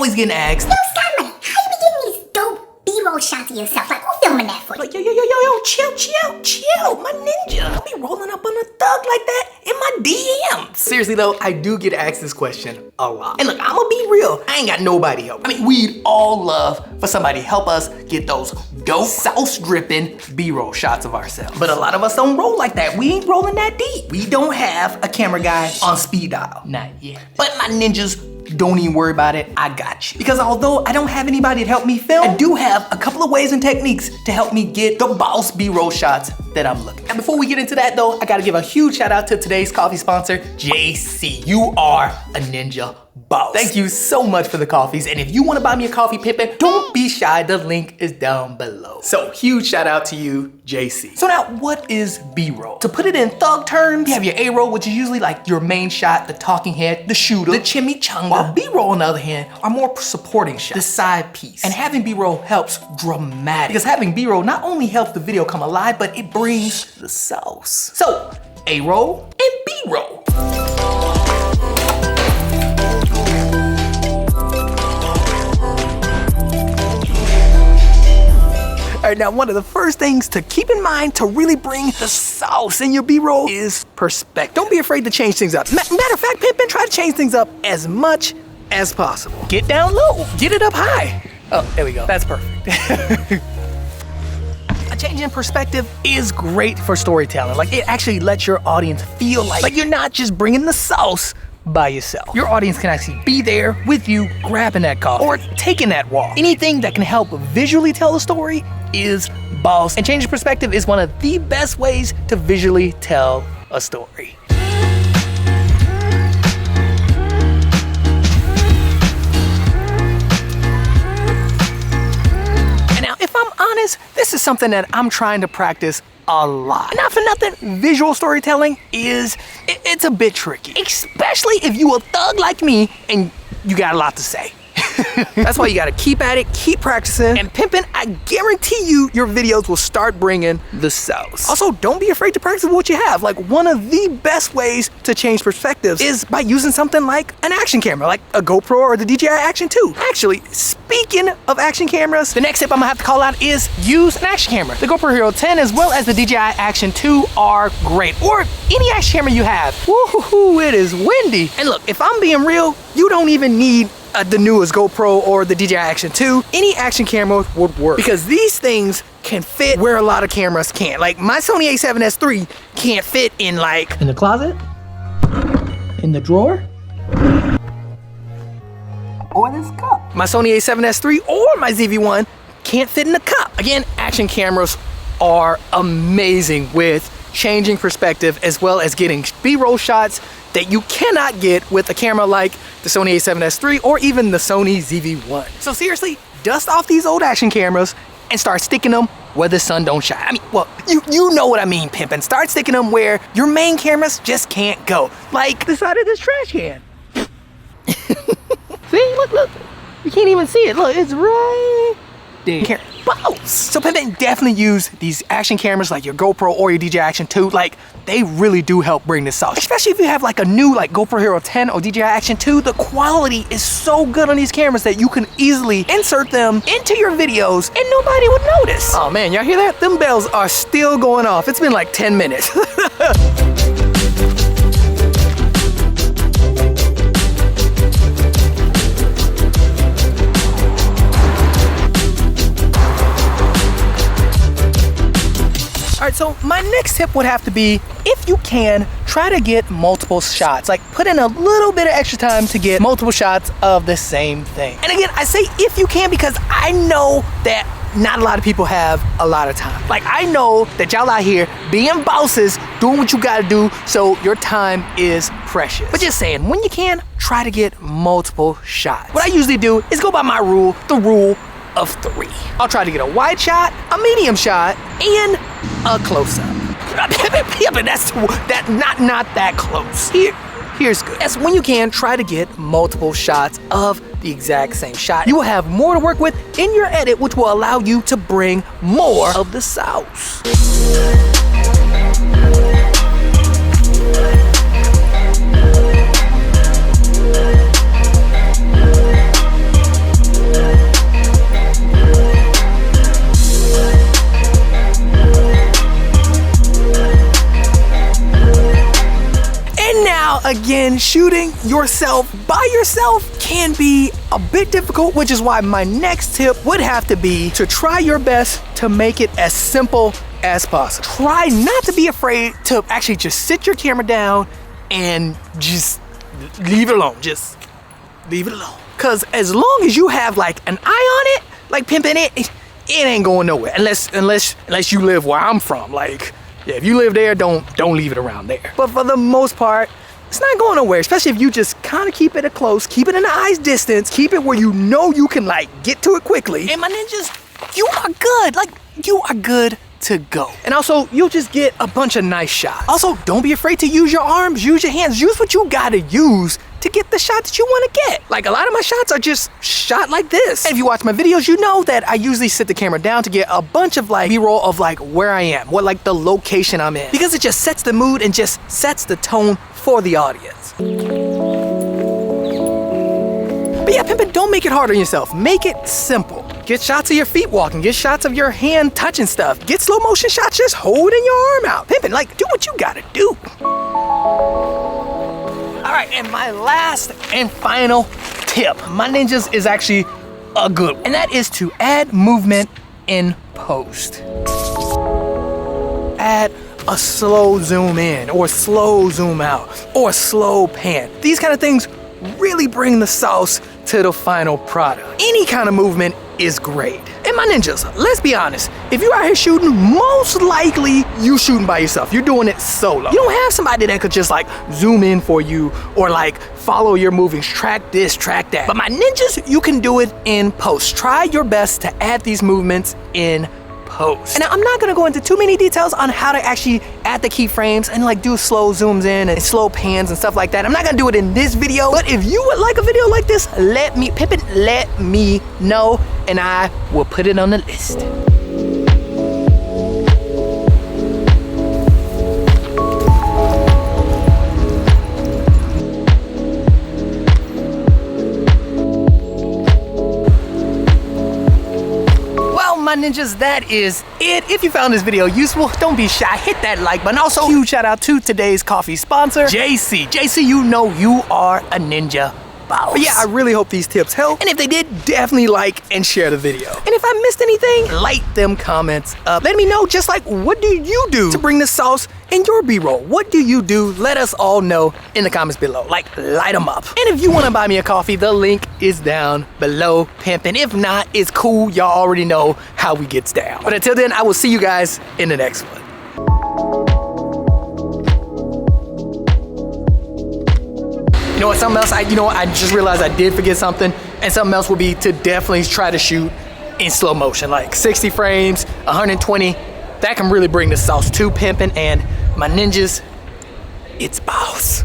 always getting asked, Yo, Skyman, how you be getting these dope B-roll shots of yourself? Like, who filming that for you? like, yo, chill, my ninja. Don't be rolling up on a thug like that in my DMs. Seriously though, I do get asked this question a lot. And look, I'ma be real, I ain't got nobody help. I mean, we'd all love for somebody to help us get those dope, sauce dripping B-roll shots of ourselves. But a lot of us don't roll like that. We ain't rolling that deep. We don't have a camera guy on speed dial. Not yet. But my ninjas, don't even worry about it, I got you. Because although I don't have anybody to help me film, I do have a couple of ways and techniques to help me get the boss B-roll shots that I'm looking at. And before we get into that though, I gotta give a huge shout out to today's coffee sponsor, JC. You are a ninja boss. Thank you so much for the coffees. And if you wanna buy me a coffee, Pimpin', don't be shy, the link is down below. So huge shout out to you, JC. So now, what is B-roll? To put it in thug terms, you have your A-roll, which is usually like your main shot, the talking head, the shooter, the chimichanga. While B-roll, on the other hand, are more supporting shots, the side piece. And having B-roll helps dramatically. Because having B-roll not only helps the video come alive, but it brings the sauce. So, A-roll and B-roll. All right, now one of the first things to keep in mind to really bring the sauce in your B-roll is perspective. Don't be afraid to change things up. Matter of fact, Pimpin', try to change things up as much as possible. Get down low, get it up high. Oh, there we go, that's perfect. A change in perspective is great for storytelling. Like, it actually lets your audience feel like you're not just bringing the sauce by yourself. Your audience can actually be there with you, grabbing that coffee or taking that walk. Anything that can help visually tell the story is boss. And changing perspective is one of the best ways to visually tell a story. And now, if I'm honest, this is something that I'm trying to practice a lot. Not for nothing, visual storytelling it's a bit tricky, especially if you a thug like me and you got a lot to say. That's why you gotta keep at it, keep practicing, and Pimpin', I guarantee you your videos will start bringing the sauce. Also, don't be afraid to practice what you have. Like, one of the best ways to change perspectives is by using something like an action camera, like a GoPro or the DJI Action 2. Actually, speaking of action cameras, the next tip I'm gonna have to call out is use an action camera. The GoPro Hero 10 as well as the DJI Action 2 are great, or any action camera you have. Woohoo, it is windy. And look, if I'm being real, you don't even need the newest GoPro or the DJI Action 2, any action camera would work because these things can fit where a lot of cameras can't. Like, my Sony a7S III can't fit in the closet, in the drawer, or this cup. My Sony a7S III or my ZV-1 can't fit in the cup. Again, action cameras are amazing with changing perspective as well as getting B-roll shots that you cannot get with a camera like the Sony a7S III or even the Sony ZV-1. So seriously, dust off these old action cameras and start sticking them where the sun don't shine. I mean, well, you know what I mean, Pimpin'. Start sticking them where your main cameras just can't go. Like the side of this trash can. See, look. You can't even see it. Look, it's right there. So Pimpin', definitely use these action cameras like your GoPro or your DJI Action 2. Like, they really do help bring this out. Especially if you have like a new GoPro Hero 10 or DJI Action 2, the quality is so good on these cameras that you can easily insert them into your videos and nobody would notice. Oh man, y'all hear that? Them bells are still going off. It's been like 10 minutes. All right, so my next tip would have to be, if you can, try to get multiple shots. Like, put in a little bit of extra time to get multiple shots of the same thing. And again, I say if you can because I know that not a lot of people have a lot of time. Like, I know that y'all out here being bosses, doing what you gotta do, so your time is precious. But just saying, when you can, try to get multiple shots. What I usually do is go by my rule, the rule of 3. I'll try to get a wide shot, a medium shot, and a close-up. But that's not that close. Here's good. As when you can, try to get multiple shots of the exact same shot. You will have more to work with in your edit, which will allow you to bring more of the sauce. And shooting yourself by yourself can be a bit difficult, which is why my next tip would have to be to try your best to make it as simple as possible. Try not to be afraid to actually just sit your camera down and just leave it alone. Just leave it alone. Cause as long as you have like an eye on it, like pimping it ain't going nowhere unless you live where I'm from. Like, yeah, if you live there, don't leave it around there. But for the most part, it's not going nowhere, especially if you just kind of keep it a close, keep it in the eye's distance, keep it where you know you can like get to it quickly. And my ninjas, you are good. Like, you are good to go. And also, you'll just get a bunch of nice shots. Also, don't be afraid to use your arms, use your hands, use what you gotta use to get the shot that you want to get. Like, a lot of my shots are just shot like this. And if you watch my videos, you know that I usually sit the camera down to get a bunch of like B-roll of like where I am, what like the location I'm in, because it just sets the mood and just sets the tone for the audience. But yeah, Pimp, don't make it hard on yourself. Make it simple. Get shots of your feet walking, get shots of your hand touching stuff, get slow motion shots just holding your arm out. Pimpin', like, do what you gotta do. All right, and my last and final tip, my ninjas, is actually a good one, and that is to add movement in post. Add a slow zoom in, or slow zoom out, or slow pan. These kind of things really bring the sauce to the final product. Any kind of movement is great. And my ninjas, let's be honest, if you're out here shooting, most likely you shooting by yourself. You're doing it solo. You don't have somebody that could just like zoom in for you or like follow your movements, track this, track that. But my ninjas, you can do it in post. Try your best to add these movements in post. And I'm not gonna go into too many details on how to actually add the keyframes and like do slow zooms in and slow pans and stuff like that. I'm not gonna do it in this video, but if you would like a video like this, let me know and I will put it on the list. My ninjas, that is it. If you found this video useful, don't be shy, hit that like button. Also, huge shout out to today's coffee sponsor, JC. JC, you know you are a ninja boss. But yeah, I really hope these tips help. And if they did, definitely like and share the video. And if I missed anything, light them comments up. Let me know just like, what do you do to bring the sauce in your B-roll? What do you do? Let us all know in the comments below. Like, light them up. And if you want to buy me a coffee, the link is down below, Pimp. And if not, it's cool. Y'all already know how we gets down. But until then, I will see you guys in the next one. You know what, something else, I just realized I did forget something, and something else would be to definitely try to shoot in slow motion, like 60 frames, 120. That can really bring the sauce to Pimpin', and my ninjas, it's boss.